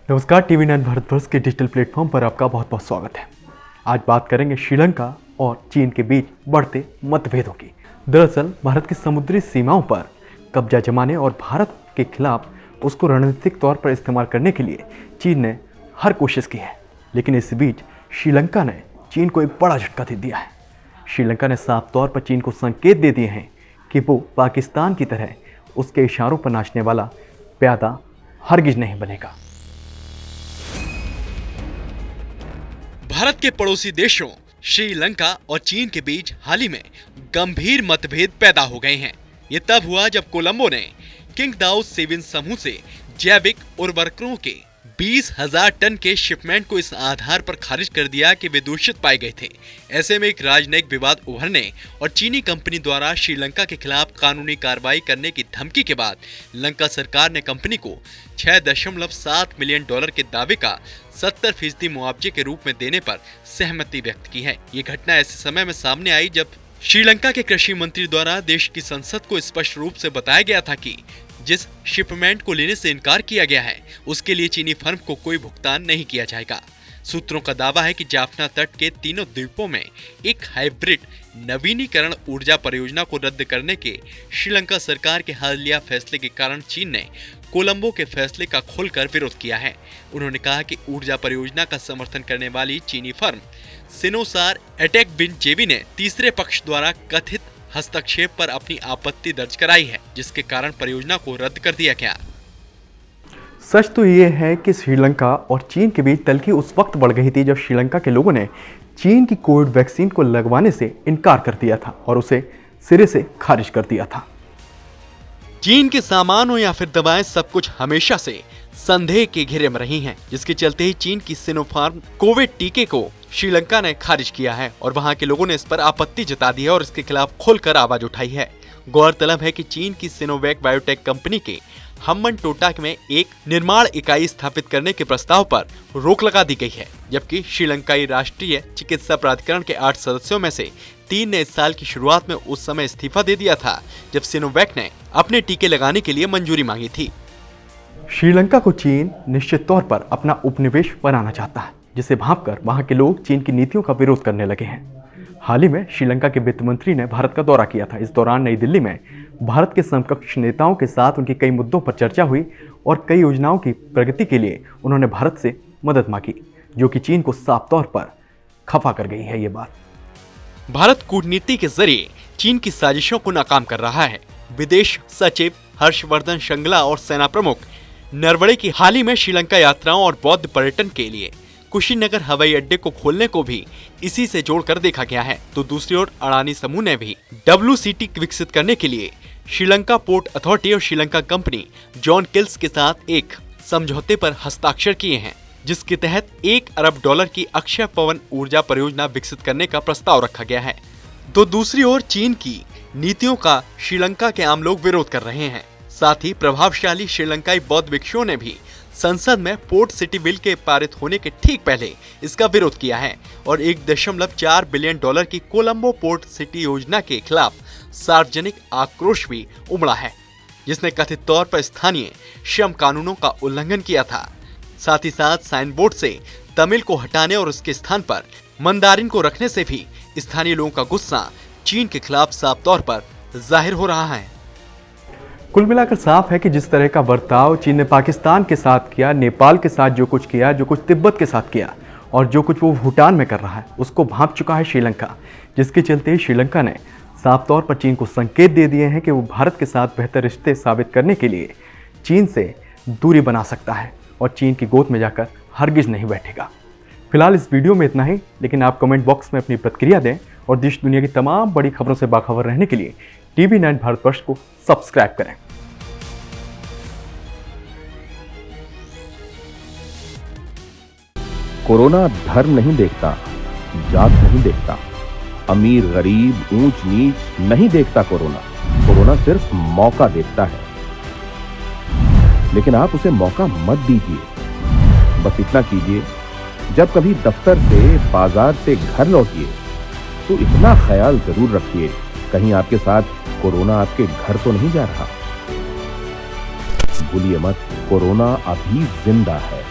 नमस्कार, टीवी 9 भारतवर्ष के digital platform पर आपका बहुत बहुत स्वागत है। आज बात करेंगे श्रीलंका और चीन के बीच बढ़ते मतभेदों की। दरअसल भारत की समुद्री सीमाओं पर कब्जा जमाने और भारत के खिलाफ उसको रणनीतिक तौर पर इस्तेमाल करने के लिए चीन ने हर कोशिश की है, लेकिन इस बीच श्रीलंका ने चीन को एक बड़ा झटका दे दिया है। श्रीलंका ने साफ तौर पर चीन को संकेत दे दिए हैं कि वो पाकिस्तान की तरह उसके इशारों पर नाचने वाला प्यादा हरगिज नहीं बनेगा। भारत के पड़ोसी देशों श्रीलंका और चीन के बीच हाल ही में गंभीर मतभेद पैदा हो गए हैं। ये तब हुआ जब कोलंबो ने किंगदाओ 7 समूह से जैविक उर्वरकों के 20,000 टन के शिपमेंट को इस आधार पर खारिज कर दिया कि वे दूषित पाए गए थे। ऐसे में एक राजनयिक विवाद उभरने और चीनी कंपनी द्वारा श्रीलंका के खिलाफ कानूनी कार्रवाई करने की धमकी के बाद लंका सरकार ने कंपनी को $6.7 मिलियन के दावे का 70% मुआवजे के रूप में देने पर सहमति व्यक्त की है। ये घटना ऐसे समय में सामने आई जब श्रीलंका के कृषि मंत्री द्वारा देश की संसद को स्पष्ट रूप से बताया गया था कि जिस शिपमेंट को लेने से इनकार किया गया है उसके लिए चीनी फर्म को कोई भुगतान नहीं किया जाएगा। सूत्रों का दावा है कि जाफना तट के तीनों द्वीपों में एक हाइब्रिड नवीनीकरण ऊर्जा परियोजना को रद्द करने के श्रीलंका सरकार के हालिया फैसले के कारण चीन ने कोलंबो के फैसले का खुलकर विरोध किया है। उन्होंने कहा कि ऊर्जा परियोजना का समर्थन करने वाली चीनी फर्म सिनोसार एटेकविन जेवी ने तीसरे पक्ष द्वारा कथित हस्तक्षेप पर अपनी आपत्ति दर्ज कराई है, जिसके कारण परियोजना को रद्द कर दिया गया। सच तो ये है कि श्रीलंका और चीन के बीच तल्खी उस वक्त बढ़ गई थी जब श्रीलंका के लोगों ने चीन की कोविड वैक्सीन को लगवाने से इनकार कर दिया था और उसे सिरे से खारिज कर दिया था। चीन के सामान हो या फिर दवाएं, सब कुछ हमेशा से संदेह के घेरे में रही हैं, जिसके चलते ही चीन की सिनोफार्म कोविड टीके को श्रीलंका ने खारिज किया है और वहां के लोगों ने इस पर आपत्ति जता दी है और इसके खिलाफ खुलकर आवाज उठाई है। गौरतलब है कि चीन की सिनोवैक बायोटेक कंपनी के हम्बन टोटा में एक निर्माण इकाई स्थापित करने के प्रस्ताव पर रोक लगा दी गई है, जबकि श्रीलंकाई राष्ट्रीय चिकित्सा प्राधिकरण के 8 सदस्यों में से 3 ने इस साल की शुरुआत में उस समय इस्तीफा दे दिया था जब सिनोवैक ने अपने टीके लगाने के लिए मंजूरी मांगी थी। श्रीलंका को चीन निश्चित तौर पर अपना उपनिवेश बनाना चाहता है, जिसे भांपकर वहां के लोग चीन की नीतियों का विरोध करने लगे हैं। हाल ही में श्रीलंका के वित्त मंत्री ने भारत का दौरा किया था। इस दौरान नई दिल्ली में भारत के समकक्ष नेताओं के साथ उनकी कई मुद्दों पर चर्चा हुई और कई योजनाओं की प्रगति के लिए उन्होंने भारत से मदद मांगी, जो कि चीन को साफ तौर पर खफा कर गई है। ये बात भारत कूटनीति के जरिए चीन की साजिशों को नाकाम कर रहा है। विदेश सचिव हर्षवर्धन श्रृंगला और सेना प्रमुख नरवणे की हाल ही में श्रीलंका यात्राओं और बौद्ध पर्यटन के लिए कुशीनगर हवाई अड्डे को खोलने को भी इसी से जोड़कर देखा गया है। तो दूसरी ओर अडानी समूह ने भी WCT विकसित करने के लिए श्रीलंका पोर्ट अथॉरिटी और श्रीलंका कंपनी जॉन किल्स के साथ एक समझौते पर हस्ताक्षर किए हैं, जिसके तहत $1 अरब की अक्षय पवन ऊर्जा परियोजना विकसित करने का प्रस्ताव रखा गया है। तो दूसरी ओर चीन की नीतियों का श्रीलंका के आम लोग विरोध कर रहे हैं। साथ ही प्रभावशाली श्रीलंकाई बौद्ध भिक्षुओं ने भी संसद में पोर्ट सिटी बिल के पारित होने के ठीक पहले इसका विरोध किया है और $1.4 बिलियन की कोलंबो पोर्ट सिटी योजना के खिलाफ सार्वजनिक आक्रोश भी उमड़ा है, जिसने कथित तौर पर स्थानीय श्रम कानूनों का उल्लंघन किया था। साथ ही साथ साइन बोर्ड से तमिल को हटाने और उसके स्थान पर मंदारिन को रखने से भी स्थानीय लोगों का गुस्सा चीन के खिलाफ साफ तौर पर जाहिर हो रहा है। कुल मिलाकर साफ है कि जिस तरह का बर्ताव चीन ने पाकिस्तान के साथ किया, नेपाल के साथ जो कुछ किया, जो कुछ तिब्बत के साथ किया और जो कुछ वो भूटान में कर रहा है, उसको भांप चुका है श्रीलंका, जिसके चलते श्रीलंका ने साफ तौर पर चीन को संकेत दे दिए हैं कि वो भारत के साथ बेहतर रिश्ते साबित करने के लिए चीन से दूरी बना सकता है और चीन की गोद में जाकर हरगिज नहीं बैठेगा। फिलहाल इस वीडियो में इतना ही, लेकिन आप कमेंट बॉक्स में अपनी प्रतिक्रिया दें और देश दुनिया की तमाम बड़ी खबरों से बाखबर रहने के लिए टीवी 9 भारतवर्ष को सब्सक्राइब करें। कोरोना धर्म नहीं देखता, जात नहीं देखता, अमीर गरीब ऊंच नीच नहीं देखता। कोरोना सिर्फ मौका देखता है, लेकिन आप उसे मौका मत दीजिए। बस इतना कीजिए, जब कभी दफ्तर से बाजार से घर लौटिए तो इतना ख्याल जरूर रखिए कहीं आपके साथ कोरोना आपके घर तो नहीं जा रहा। भूलिए मत, कोरोना अभी जिंदा है।